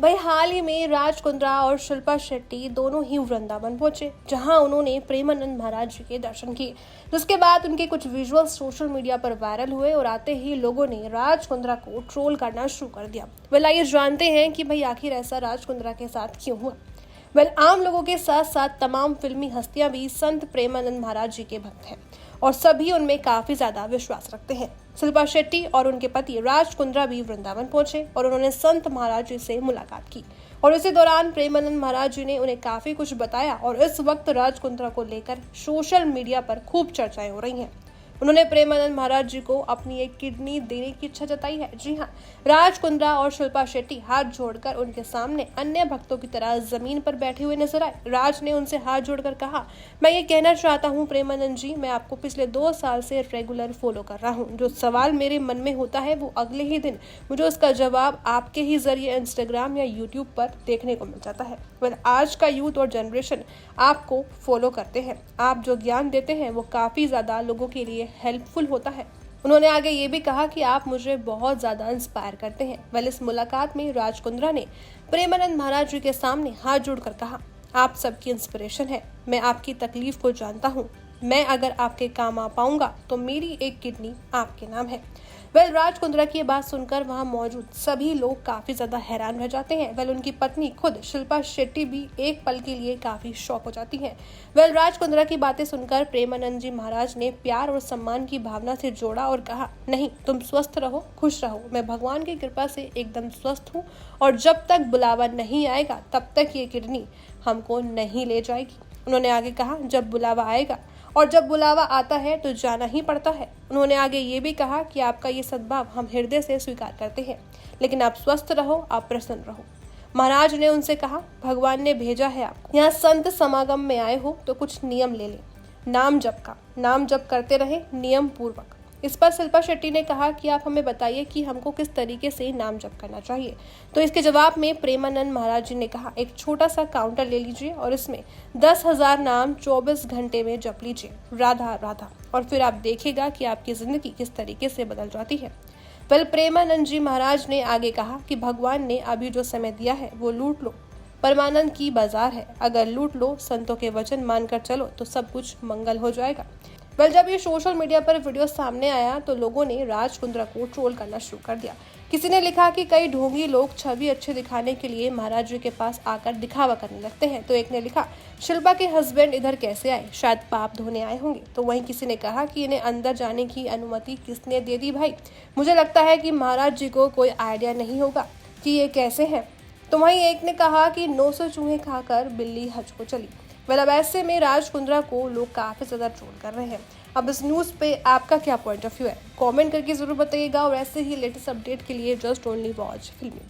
भाई हाल ही में राज कुंद्रा और शिल्पा शेट्टी दोनों ही वृंदावन पहुंचे, जहां उन्होंने प्रेमानंद महाराज जी के दर्शन किए। जिसके बाद उनके कुछ विजुअल सोशल मीडिया पर वायरल हुए और आते ही लोगों ने राज कुंद्रा को ट्रोल करना शुरू कर दिया। आइए जानते हैं कि भाई आखिर ऐसा राज कुंद्रा के साथ क्यों हुआ। आम लोगों के साथ साथ तमाम फिल्मी हस्तियां भी संत प्रेमानंद महाराज जी के भक्त हैं और सभी उनमें काफी ज्यादा विश्वास रखते हैं। शिल्पा शेट्टी और उनके पति राज कुंद्रा भी वृंदावन पहुंचे और उन्होंने संत महाराज जी से मुलाकात की और इसी दौरान प्रेमानंद महाराज जी ने उन्हें काफी कुछ बताया और इस वक्त राज कुंद्रा को लेकर सोशल मीडिया पर खूब चर्चाएं हो रही हैं। उन्होंने प्रेमानंद महाराज जी को अपनी एक किडनी देने की इच्छा जताई है। जी हाँ, राज कुंद्रा और शिल्पा शेट्टी हाथ जोड़कर उनके सामने अन्य भक्तों की तरह जमीन पर बैठे हुए नजर आए। राज ने उनसे हाथ जोड़कर कहा, मैं ये कहना चाहता हूँ प्रेमानंद जी, मैं आपको पिछले 2 साल से रेगुलर फॉलो कर रहा हूँ। जो सवाल मेरे मन में होता है वो अगले ही दिन मुझे उसका जवाब आपके ही जरिए इंस्टाग्राम या यूट्यूब पर देखने को मिल जाता है। आज का यूथ और जनरेशन आपको फॉलो करते हैं। आप जो ज्ञान देते हैं वो काफी ज्यादा लोगों के लिए हेल्पफुल होता है। उन्होंने आगे ये भी कहा कि आप मुझे बहुत ज्यादा इंस्पायर करते हैं। इस मुलाकात में राज कुंद्रा ने प्रेमानंद महाराज जी के सामने हाथ जोड़कर कहा, आप सबकी इंस्पिरेशन है। मैं आपकी तकलीफ को जानता हूँ। मैं अगर आपके काम आ पाऊंगा तो मेरी एक किडनी आपके नाम है। राज कुंद्रा की बात सुनकर वहां मौजूद सभी लोग काफी ज्यादा हैरान रह जाते हैं। उनकी पत्नी खुद शिल्पा शेट्टी भी एक पल के लिए काफी शॉक हो जाती हैं। राज कुंद्रा की बातें सुनकर प्रेमानंद जी महाराज ने प्यार और सम्मान की भावना से जोड़ा और कहा, नहीं, तुम स्वस्थ रहो, खुश रहो। मैं भगवान की कृपा से एकदम स्वस्थ हूँ और जब तक बुलावा नहीं आएगा तब तक ये किडनी हमको नहीं ले जाएगी। उन्होंने आगे कहा, जब बुलावा आएगा और जब बुलावा आता है तो जाना ही पड़ता है। उन्होंने आगे ये भी कहा कि आपका ये सद्भाव हम हृदय से स्वीकार करते हैं, लेकिन आप स्वस्थ रहो, आप प्रसन्न रहो। महाराज ने उनसे कहा, भगवान ने भेजा है आपको यहाँ संत समागम में आए हो तो कुछ नियम ले लें। नाम जप करते रहे नियम पूर्वक। इस पर शिल्पा शेट्टी ने कहा कि आप हमें बताइए कि हमको किस तरीके से नाम जप करना चाहिए। तो इसके जवाब में प्रेमानंद महाराज जी ने कहा, एक छोटा सा काउंटर ले लीजिए और इसमें 10,000 नाम 24 घंटे में जप लीजिए, राधा राधा, और फिर आप देखिएगा कि आपकी जिंदगी किस तरीके से बदल जाती है। प्रेमानंद जी महाराज ने आगे कहा कि भगवान ने अभी जो समय दिया है वो लूट लो। परमानंद की बाजार है, अगर लूट लो, संतों के वचन मानकर चलो तो सब कुछ मंगल हो जाएगा। जब ये सोशल मीडिया पर वीडियो सामने आया तो लोगों ने राज कुंद्रा को ट्रोल करना शुरू कर दिया। किसी ने लिखा कि कई ढोंगी लोग छवि अच्छी दिखाने के लिए महाराज जी के पास आकर दिखावा करने लगते हैं। तो एक ने लिखा, शिल्पा के हस्बैंड इधर कैसे आए, शायद पाप धोने आए होंगे। तो वहीं किसी ने कहा कि इन्हें अंदर जाने की अनुमति किसने दे दी भाई, मुझे लगता है कि महाराज जी को कोई आइडिया नहीं होगा कि ये कैसे है। तो वहीं एक ने कहा कि 900 चूहे खाकर बिल्ली हज को चली। ऐसे में राज कुंद्रा को लोग काफी ज्यादा ट्रोल कर रहे हैं। अब इस न्यूज़ पे आपका क्या पॉइंट ऑफ व्यू है, कमेंट करके जरूर बताइएगा और ऐसे ही लेटेस्ट अपडेट के लिए जस्ट ओनली वॉच फिल्मी।